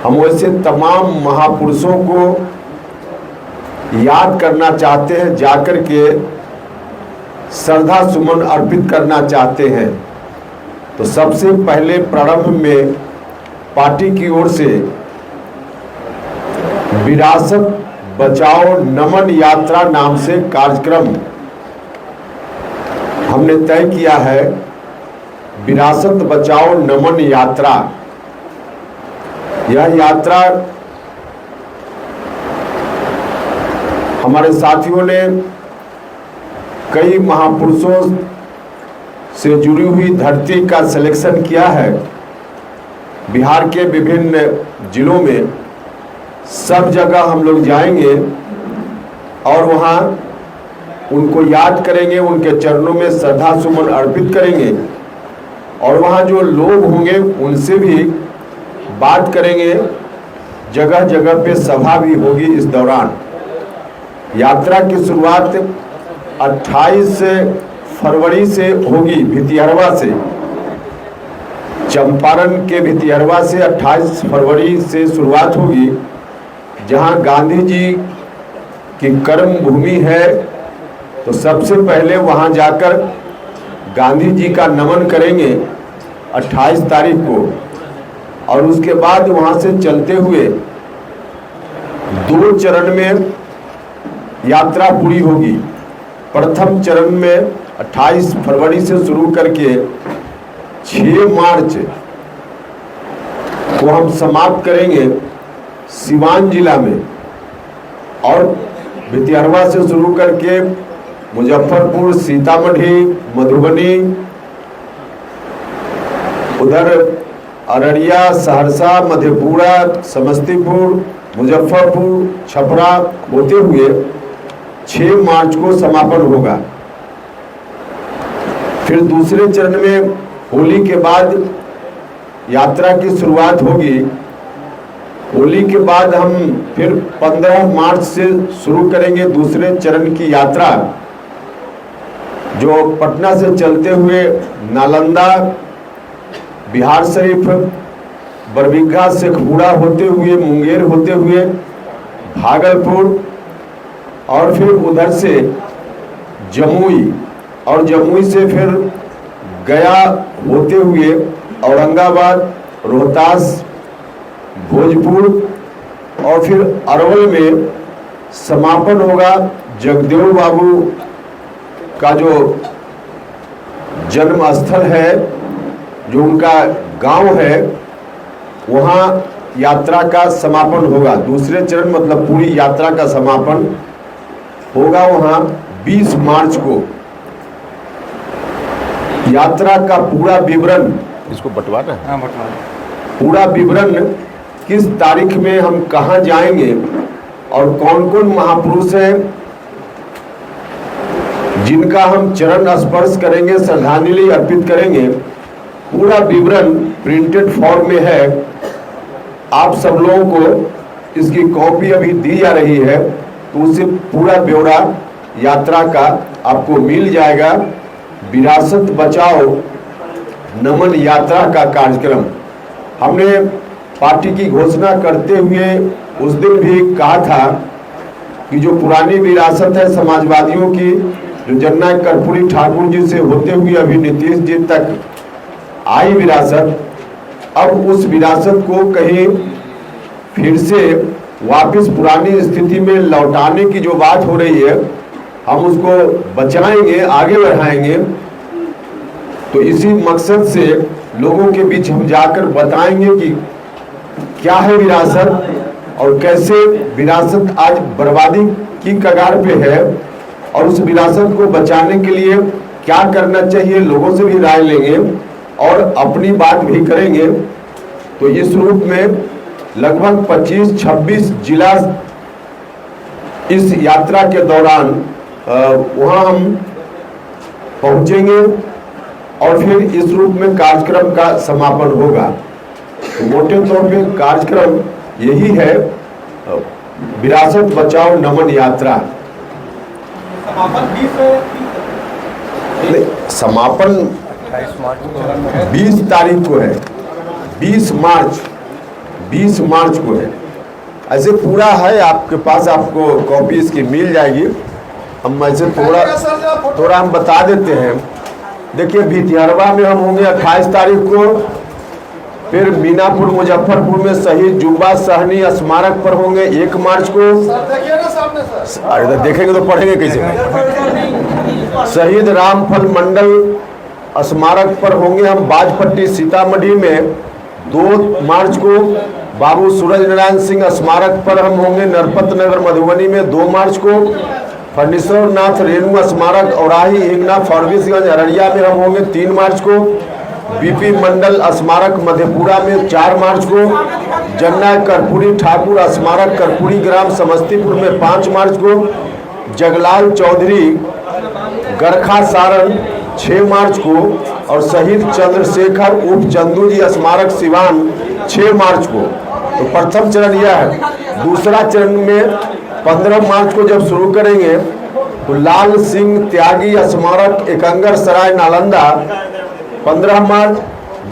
हम वैसे तमाम महापुरुषों को याद करना चाहते हैं, जाकर के श्रद्धा सुमन अर्पित करना चाहते हैं। तो सबसे पहले प्रारंभ में पार्टी की ओर से विरासत बचाओ नमन यात्रा नाम से कार्यक्रम हमने तय किया है। विरासत बचाओ नमन यात्रा, यह यात्रा हमारे साथियों ने कई महापुरुषों से जुड़ी हुई धरती का सिलेक्शन किया है। बिहार के विभिन्न जिलों में सब जगह हम लोग जाएंगे और वहाँ उनको याद करेंगे, उनके चरणों में श्रद्धा सुमन अर्पित करेंगे और वहाँ जो लोग होंगे उनसे भी बात करेंगे। जगह जगह पे सभा भी होगी। इस दौरान यात्रा की शुरुआत 28 फरवरी से होगी भितिहरवा से। चंपारण के भितिहरवा से 28 फरवरी से शुरुआत होगी, जहां गांधी जी की कर्म भूमि है। तो सबसे पहले वहां जाकर गांधी जी का नमन करेंगे 28 तारीख को, और उसके बाद वहां से चलते हुए 2 चरण में यात्रा पूरी होगी। प्रथम चरण में 28 फरवरी से शुरू करके 6 मार्च को हम समाप्त करेंगे सिवान जिला में, और भितिहरवा से शुरू करके मुजफ्फरपुर, सीतामढ़ी, मधुबनी, उधर अररिया, सहरसा, मधेपुरा, समस्तीपुर, मुजफ्फरपुर, छपरा होते हुए 6 मार्च को समापन होगा। फिर दूसरे चरण में होली के बाद यात्रा की शुरुआत होगी। होली के बाद हम फिर 15 मार्च से शुरू करेंगे दूसरे चरण की यात्रा, जो पटना से चलते हुए नालंदा, बिहार शरीफ, बरबीघा, शेखपुरा होते हुए, मुंगेर होते हुए भागलपुर, और फिर उधर से जमुई, और जमुई से फिर गया होते हुए औरंगाबाद, रोहतास, भोजपुर, और फिर अरवल में समापन होगा। जगदेव बाबू का जो जन्म स्थल है, जो उनका गांव है, वहाँ यात्रा का समापन होगा। दूसरे चरण मतलब पूरी यात्रा का समापन होगा वहाँ 20 मार्च को। यात्रा का पूरा विवरण, इसको बंटवाना है। हाँ, बंटवाना। पूरा विवरण किस तारीख में हम कहाँ जाएंगे और कौन कौन महापुरुष हैं जिनका हम चरण स्पर्श करेंगे, श्रद्धांजलि अर्पित करेंगे, पूरा विवरण प्रिंटेड फॉर्म में है। आप सब लोगों को इसकी कॉपी अभी दी जा रही है, तो उससे पूरा ब्यौरा यात्रा का आपको मिल जाएगा। विरासत बचाओ नमन यात्रा का कार्यक्रम हमने पार्टी की घोषणा करते हुए उस दिन भी कहा था कि जो पुरानी विरासत है समाजवादियों की, जो जननायक कर्पूरी ठाकुर जी से होते हुए अभी नीतीश जी तक आई विरासत, अब उस विरासत को कहीं फिर से वापस पुरानी स्थिति में लौटाने की जो बात हो रही है, हम उसको बचाएंगे, आगे बढ़ाएंगे। तो इसी मकसद से लोगों के बीच हम जाकर बताएंगे कि क्या है विरासत और कैसे विरासत आज बर्बादी की कगार पे है, और उस विरासत को बचाने के लिए क्या करना चाहिए, लोगों से भी राय लेंगे और अपनी बात भी करेंगे। तो इस रूप में लगभग 25-26 जिला इस यात्रा के दौरान वहाँ हम पहुँचेंगे और फिर इस रूप में कार्यक्रम का समापन होगा। तो मोटे तौर पे कार्यक्रम यही है, विरासत बचाओ नमन यात्रा। समापन 20 तारीख को है, 20 मार्च 20 मार्च को है। ऐसे पूरा है आपके पास, आपको कॉपी इसकी मिल जाएगी। हम ऐसे थोड़ा हम बता देते हैं। देखिए भितिहरवा में हम होंगे 28 तारीख को, फिर मीनापुर मुजफ्फरपुर में शहीद जुब्बा सहनी स्मारक पर होंगे 1 मार्च को। अरे देखेंगे तो पढ़ेंगे कैसे। शहीद रामफल मंडल स्मारक पर होंगे हम बाजपट्टी सीतामढ़ी में 2 मार्च को। बाबू सूरज नारायण सिंह स्मारक पर हम होंगे नरपत नगर मधुबनी में 2 मार्च को। फणीश्वर नाथ रेणु स्मारक औराही हिंगना फॉरबिसगंज अररिया में हम होंगे 3 मार्च को। बीपी मंडल स्मारक मधेपुरा में 4 मार्च को। जन्ना कर्पूरी ठाकुर स्मारक कर्पूरी ग्राम समस्तीपुर में 5 मार्च को। जगलाल चौधरी गरखा सारण 6 मार्च को। और शहीद चंद्रशेखर उर्फ चंदू जी स्मारक सिवान 6 मार्च को। तो प्रथम चरण यह है। दूसरा चरण में 15 मार्च को जब शुरू करेंगे तो लाल सिंह त्यागी स्मारक एकंगर सराय नालंदा 15 मार्च।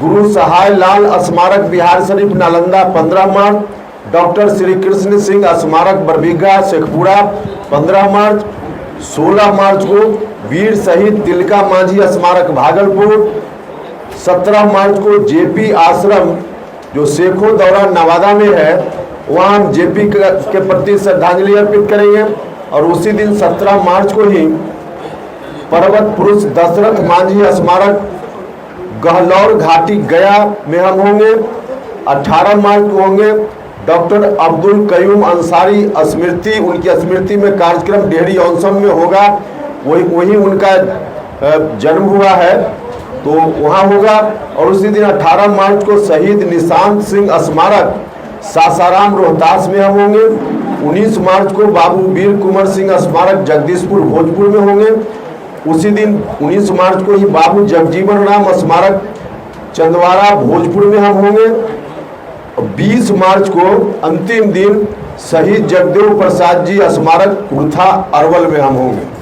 गुरु सहाय लाल स्मारक बिहार शरीफ नालंदा 15 मार्च। डॉक्टर श्री कृष्ण सिंह स्मारक बरबीघा शेखपुरा 15 मार्च। 16 मार्च को वीर शहीद तिलका मांझी स्मारक भागलपुर। 17 मार्च को जेपी आश्रम जो शेखो दौरा नवादा में है, वहाँ हम जेपी के प्रति श्रद्धांजलि अर्पित करेंगे। और उसी दिन 17 मार्च को ही पर्वत पुरुष दशरथ मांझी स्मारक गहलौर घाटी गया में हम होंगे। 18 मार्च को होंगे डॉक्टर अब्दुल कयूम अंसारी स्मृति, उनकी स्मृति में कार्यक्रम डेहरी औसम में होगा। वही उनका जन्म हुआ है तो वहाँ होगा। और उसी दिन 18 मार्च को शहीद निशांत सिंह स्मारक सासाराम रोहतास में हम होंगे। 19 मार्च को बाबू वीर कुंवर सिंह स्मारक जगदीशपुर भोजपुर में होंगे। उसी दिन 19 मार्च को ही बाबू जगजीवन राम स्मारक चंदवारा भोजपुर में हम होंगे। 20 मार्च को अंतिम दिन शहीद जगदेव प्रसाद जी स्मारक कुर्था अरवल में हम होंगे।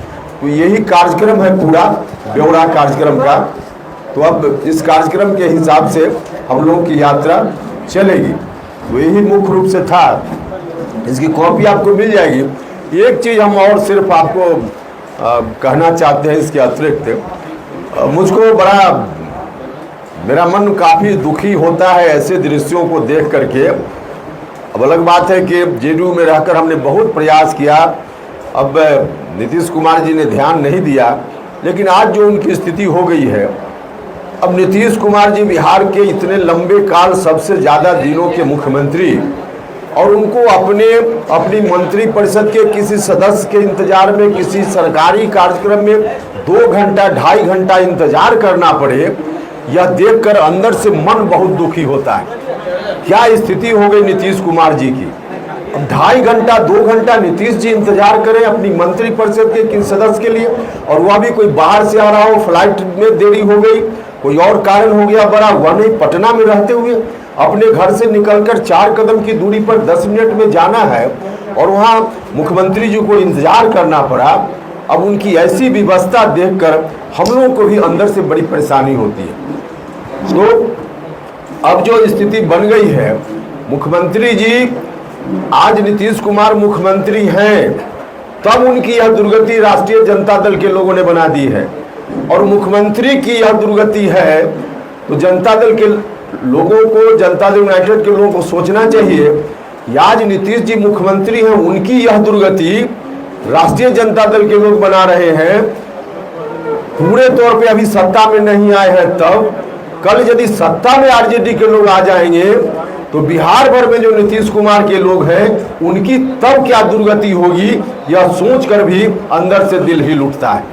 तो यही कार्यक्रम है पूरा ब्यौरा कार्यक्रम का। तो अब इस कार्यक्रम के हिसाब से हम लोगों की यात्रा चलेगी। तो यही मुख्य रूप से था। इसकी कॉपी आपको मिल जाएगी। एक चीज़ हम और सिर्फ आपको कहना चाहते हैं इसके अतिरिक्त, मुझको बड़ा मेरा मन काफ़ी दुखी होता है ऐसे दृश्यों को देख करके। अब अलग बात है कि जेडीयू में रहकर हमने बहुत प्रयास किया, अब नीतीश कुमार जी ने ध्यान नहीं दिया, लेकिन आज जो उनकी स्थिति हो गई है, अब नीतीश कुमार जी बिहार के इतने लंबे काल सबसे ज़्यादा दिनों के मुख्यमंत्री, और उनको अपनी मंत्री परिषद के किसी सदस्य के इंतजार में किसी सरकारी कार्यक्रम में 2 घंटा 2.5 घंटा इंतजार करना पड़े, यह देखकर अंदर से मन बहुत दुखी होता है। क्या स्थिति हो गई नीतीश कुमार जी की। 2.5 घंटा 2 घंटा नीतीश जी इंतजार करें अपनी मंत्री परिषद के किसी सदस्य के लिए, और वह भी कोई बाहर से आ रहा हो, फ्लाइट में देरी हो गई, कोई और कारण हो गया बड़ा, वह नहीं पटना में रहते हुए अपने घर से निकलकर 4 कदम की दूरी पर 10 मिनट में जाना है, और वहाँ मुख्यमंत्री जी को इंतजार करना पड़ा। अब उनकी ऐसी व्यवस्था देखकर हम लोगों को भी अंदर से बड़ी परेशानी होती है। तो अब जो स्थिति बन गई है, मुख्यमंत्री जी आज नीतीश कुमार मुख्यमंत्री हैं, तब उनकी यह दुर्गति राष्ट्रीय जनता दल के लोगों ने बना दी है। और मुख्यमंत्री की यह दुर्गति है तो जनता दल के लोगों को, जनता दल यूनाइटेड के लोगों को सोचना चाहिए कि आज नीतीश जी मुख्यमंत्री हैं, उनकी यह दुर्गति राष्ट्रीय जनता दल के लोग बना रहे हैं। पूरे तौर पे अभी सत्ता में नहीं आए हैं, तब कल यदि सत्ता में आरजेडी के लोग आ जाएंगे तो बिहार भर में जो नीतीश कुमार के लोग हैं उनकी तब क्या दुर्गति होगी, यह सोचकर भी अंदर से दिल ही उठता है।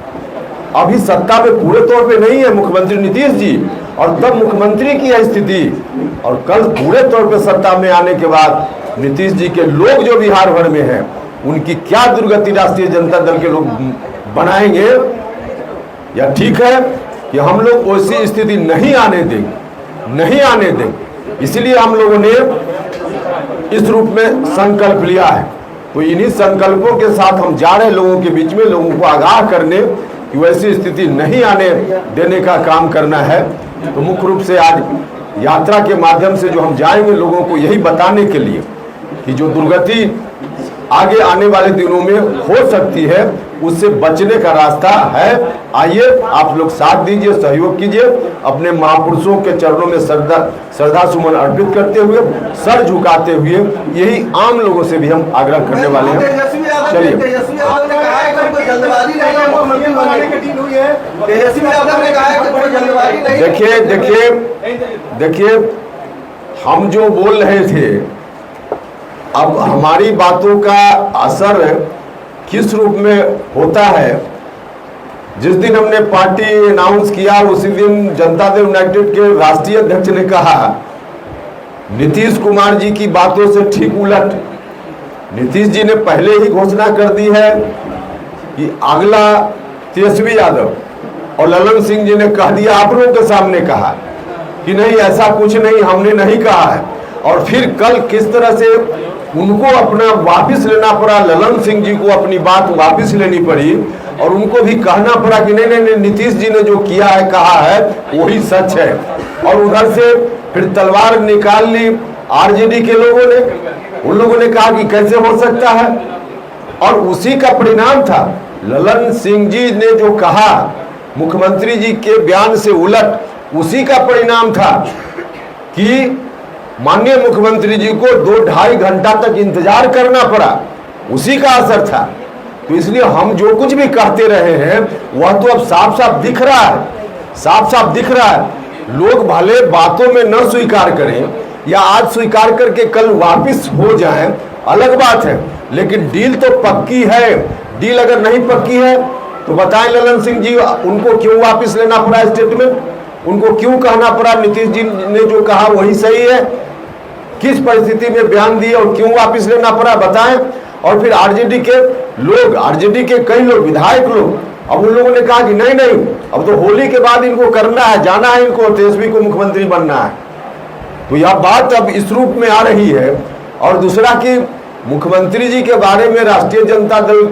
अभी सत्ता में पूरे तौर पे नहीं है मुख्यमंत्री नीतीश जी, और तब मुख्यमंत्री की यह स्थिति, और कल पूरे तौर पे सत्ता में आने के बाद नीतीश जी के लोग जो बिहार भर में हैं उनकी क्या दुर्गति राष्ट्रीय जनता दल के लोग बनाएंगे। यह ठीक है कि हम लोग वैसी स्थिति नहीं आने देंगे, इसलिए हम लोगों ने इस रूप में संकल्प लिया है। तो इन्हीं संकल्पों के साथ हम जा रहे लोगों के बीच में, लोगों को आगाह करने कि वैसी स्थिति नहीं आने देने का काम करना है। तो मुख्य रूप से आज यात्रा के माध्यम से जो हम जाएंगे लोगों को यही बताने के लिए कि जो दुर्गति आगे आने वाले दिनों में हो सकती है उससे बचने का रास्ता है। आइए आप लोग साथ दीजिए, सहयोग कीजिए, अपने महापुरुषों के चरणों में श्रद्धा सुमन अर्पित करते हुए, सर झुकाते हुए, यही आम लोगों से भी हम आग्रह करने वाले हैं। चलिए, देखिए हम जो बोल रहे थे, अब हमारी बातों का असर किस रूप में होता है। जिस दिन हमने पार्टी अनाउंस किया उसी दिन जनता दल यूनाइटेड के राष्ट्रीय अध्यक्ष ने कहा नीतीश कुमार जी की बातों से ठीक उलट नीतीश जी ने पहले ही घोषणा कर दी है कि अगला तेजस्वी यादव, और ललन सिंह जी ने कह दिया, आप लोगों के सामने कहा कि नहीं ऐसा कुछ नहीं, हमने नहीं कहा है। और फिर कल किस तरह से उनको अपना वापस लेना पड़ा, ललन सिंह जी को अपनी बात वापस लेनी पड़ी और उनको भी कहना पड़ा कि नहीं नहीं नहीं, नीतीश जी ने जो किया है कहा है वही सच है। और उधर से फिर तलवार निकाल ली आरजेडी के लोगों ने, उन लोगों ने कहा कि कैसे हो सकता है, और उसी का परिणाम था ललन सिंह जी ने जो कहा मुख्यमंत्री जी के बयान से उलट, उसी का परिणाम था कि माननीय मुख्यमंत्री जी को 2-2.5 घंटा तक इंतजार करना पड़ा, उसी का असर था। तो इसलिए हम जो कुछ भी कहते रहे हैं वह तो अब साफ साफ दिख रहा है, साफ साफ दिख रहा है। लोग भले बातों में न स्वीकार करें या आज स्वीकार करके कल वापिस हो जाएं, अलग बात है, लेकिन डील तो पक्की है। डील अगर नहीं पक्की है तो बताएं ललन सिंह जी, उनको क्यों वापिस लेना पड़ा स्टेटमेंट, उनको क्यों कहना पड़ा नीतीश जी ने जो कहा वही सही है, किस परिस्थिति में बयान दिए और क्यों वापस लेना पड़ा बताएं। और फिर आरजेडी के लोग, आरजेडी के कई लोग, विधायक लोग, अब उन लोगों ने कहा कि नहीं नहीं, अब तो होली के बाद इनको करना है, जाना है इनको, तेजस्वी को मुख्यमंत्री बनना है। तो यह बात अब इस रूप में आ रही है। और दूसरा कि मुख्यमंत्री जी के बारे में राष्ट्रीय जनता दल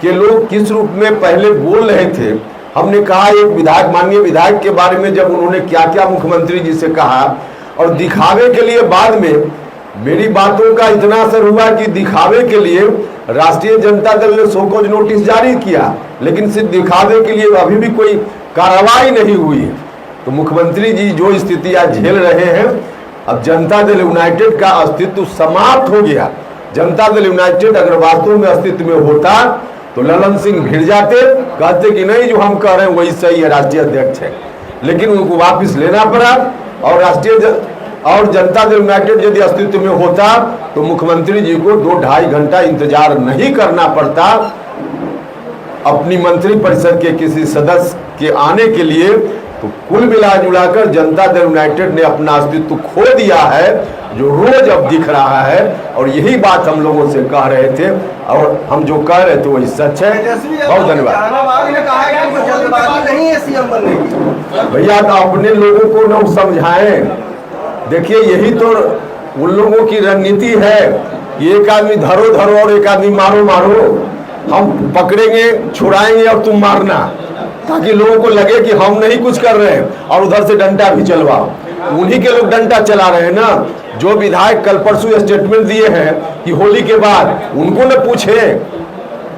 के लोग किस रूप में पहले बोल रहे थे। हमने कहा एक विधायक, माननीय विधायक के बारे में जब उन्होंने क्या क्या मुख्यमंत्री जी से कहा, और दिखावे के लिए बाद में मेरी बातों का इतना असर हुआ कि दिखावे के लिए राष्ट्रीय जनता दल ने शोकॉज नोटिस जारी किया, लेकिन सिर्फ दिखावे के लिए अभी भी कोई कार्रवाई नहीं हुई। तो मुख्यमंत्री जी जो स्थिति आज झेल रहे हैं, अब जनता दल यूनाइटेड का अस्तित्व समाप्त हो गया। जनता दल यूनाइटेड अगर वास्तव में अस्तित्व में होता तो ललन सिंह भिड़ जाते, कहते कि नहीं जो हम कह रहे हैं वही सही है, राष्ट्रीय अध्यक्ष है, लेकिन उनको वापस लेना पड़ा। और जनता दल यूनाइटेड यदि अस्तित्व में होता तो मुख्यमंत्री जी को 2-2.5 घंटा इंतजार नहीं करना पड़ता अपनी मंत्रिपरिषद के किसी सदस्य के आने के लिए। तो कुल मिला जुलाकर जनता दल यूनाइटेड ने अपना अस्तित्व खो दिया है, जो रोज अब दिख रहा है। और यही बात हम लोगों से कह रहे थे और हम जो कह रहे थे वही सच है। बहुत धन्यवाद भैया, तो अपने लोगों को न समझाएं। देखिए यही तो उन लोगों की रणनीति है, एक आदमी धरो धरो और एक आदमी मारो मारो, हम पकड़ेंगे छुड़ाएंगे और तुम मारना, ताकि लोगों को लगे कि हम नहीं कुछ कर रहे हैं, और उधर से डंडा भी चलवाओ। उन्हीं के लोग डंडा चला रहे हैं ना। जो विधायक कल परसों स्टेटमेंट दिए हैं कि होली के बाद, उनको न पूछे।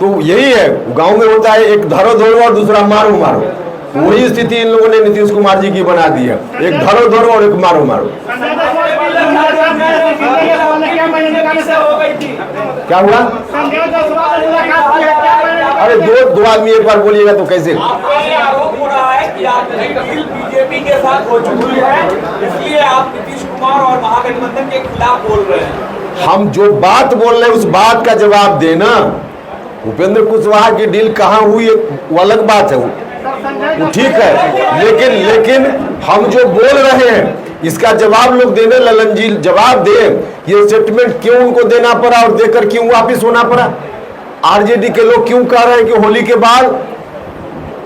तो यही है, गांव में होता है एक धरो धरो और दूसरा मारो मारो, वही स्थिति इन लोगों ने नीतीश कुमार जी की बना दी है, एक धरो धरो और एक मारो मारो। क्या हुआ? अरे दो आदमी एक बार बोलिएगा तो कैसे? आरोप हो रहा है कि आपकी डील बीजेपी के साथ हो चुकी है, इसलिए आप नीतीश कुमार और महागठबंधन के खिलाफ बोल रहे हैं। हम जो बात बोल रहे हैं उस बात का जवाब देना। उपेंद्र कुशवाहा की डील कहाँ हुई वो अलग बात है, वो ठीक है, लेकिन हम जो बोल रहे हैं इसका जवाब लोग देने। ललन जी जवाब दे, ये स्टेटमेंट क्यों उनको देना पड़ा और देकर क्यों वापिस होना पड़ा? आरजेडी के लोग क्यों कह रहे हैं कि होली के बाद,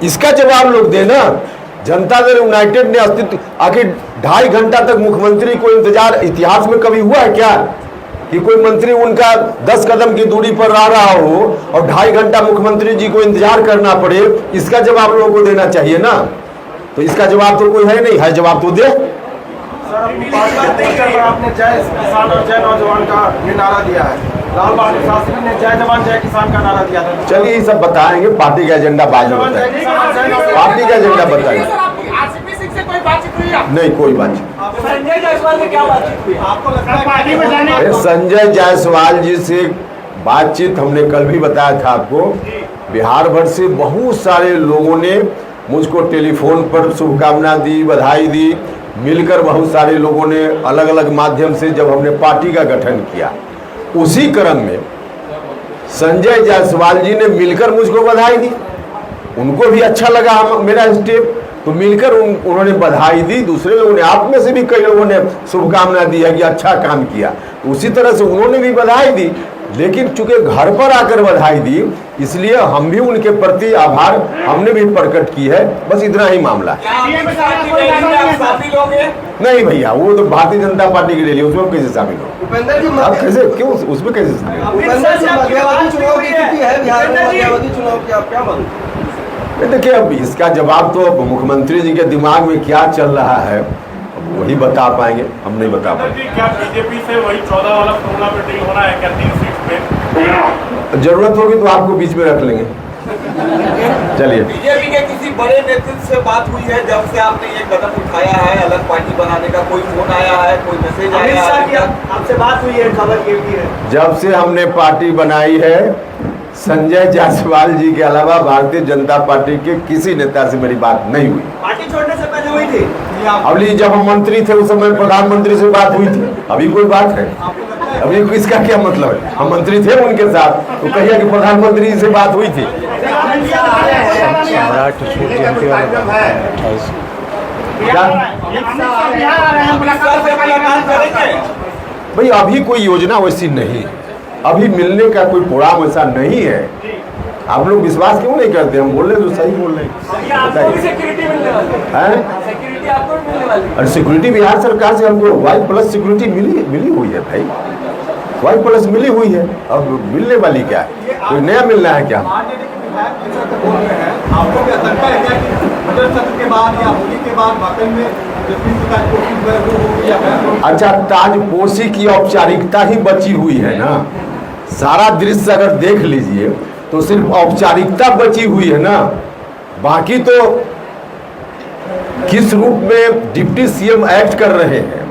इसका जवाब लोग देना। जनता दल यूनाइटेड ने अस्तित्व, आखिर 2.5 घंटा तक मुख्यमंत्री को इंतजार इतिहास में कभी हुआ है क्या कि कोई मंत्री उनका 10 कदम की दूरी पर रहा हो और 2.5 घंटा मुख्यमंत्री जी को इंतजार करना पड़े? इसका जवाब लोगों को देना चाहिए ना। तो इसका जवाब तो कोई है नहीं, है जवाब तो दे। आपने जय किसान और जय नौजवान का ये नारा दिया है। लाल बहादुर शास्त्री ने जय जवान जय किसान का नारा दिया था। चलिए ये सब बताएंगे, पार्टी का एजेंडा बाद में बताएंगे। पार्टी का एजेंडा बताएंगे। कोई बातचीत हुई है? नहीं, कोई बात नहीं। संजय जायसवाल से क्या बातचीत हुई? आपको लगता है पार्टी में जाने? अरे संजय जायसवाल जी से बातचीत हमने कल भी बताया था आपको। बिहार भर से बहुत सारे लोगों ने मुझको टेलीफोन पर शुभकामना दी, बधाई दी। मिलकर बहुत सारे लोगों ने अलग अलग माध्यम से, जब हमने पार्टी का गठन किया, उसी क्रम में संजय जायसवाल जी ने मिलकर मुझको बधाई दी। उनको भी अच्छा लगा मेरा स्टेप, तो मिलकर उन्होंने बधाई दी। दूसरे लोगों ने, आप में से भी कई लोगों ने शुभकामना दी है कि अच्छा काम किया। उसी तरह से उन्होंने भी बधाई दी, लेकिन चूंकि घर पर आकर बधाई दी, इसलिए हम भी उनके प्रति आभार हमने भी प्रकट की है। बस इतना ही मामला है। नहीं भैया, वो तो भारतीय जनता पार्टी की रैली, उसमें कैसे शामिल हो? उपेंद्र जी, आप कैसे, क्यों उसमें कैसे शामिल हो? उपेंद्र जी, मध्यावधि चुनाव की स्थिति है बिहार में, मध्यावधि चुनाव की आप क्या मानते? देखिए, अब इसका जवाब तो मुख्यमंत्री जी के दिमाग में क्या चल रहा है वही बता पाएंगे, हम नहीं बता पाएंगे। क्या बीजेपी से वही 14 वाला फॉर्मूला पे डील होना है क्या 3 सीट पे? जरूरत होगी तो आपको बीच में रख लेंगे। चलिए, बीजेपी के किसी बड़े नेतृत्व से बात हुई है जब से आपने ये कदम उठाया है अलग पार्टी बनाने का? कोई फोन आया है, कोई मैसेज आया है? आपसे बात हुई है, खबर ये भी है। जब से हमने पार्टी बनाई है, संजय जायसवाल जी के अलावा भारतीय जनता पार्टी के किसी नेता से मेरी बात नहीं हुई। पार्टी छोड़ने से पहले हुई थी? अभी जब हम मंत्री थे उस समय प्रधानमंत्री से बात हुई थी। अभी कोई बात है? अभी इसका क्या मतलब है? हम मंत्री थे उनके साथ, तो कहिए कि प्रधानमंत्री से बात हुई थी। भाई अभी कोई योजना वैसी नहीं है, अभी मिलने का कोई प्रोग्राम ऐसा नहीं है। आप लोग विश्वास क्यों नहीं करते? हम बोल रहे तो सही बोल रहे हैं। सिक्योरिटी मिलने वाली है? सिक्योरिटी आपको मिलने वाली है? और सिक्योरिटी बिहार सरकार से हमको Y+ सिक्योरिटी मिली हुई है भाई, Y+ मिली हुई है। अब मिलने वाली क्या है? कोई नया मिलना है क्या? आपको क्या लगता है क्या कि बजट सत्र के बाद या होली के बाद वाकई में अच्छा, ताजपोशी की औपचारिकता ही बची हुई है ना। सारा दृश्य अगर देख लीजिए तो सिर्फ औपचारिकता बची हुई है ना। बाकी तो किस रूप में डिप्टी सीएम एक्ट कर रहे हैं।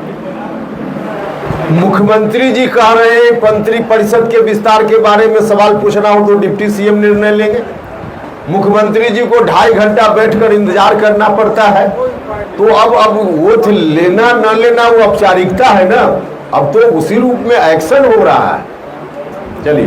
मुख्यमंत्री जी कह रहे हैं मंत्री परिषद के विस्तार के बारे में सवाल पूछना हो तो डिप्टी सीएम निर्णय लेंगे। मुख्यमंत्री जी को 2.5 घंटा बैठकर इंतजार करना पड़ता है। तो अब वो लेना न लेना वो औपचारिकता है ना। अब तो उसी रूप में एक्शन हो रहा है। चलिए।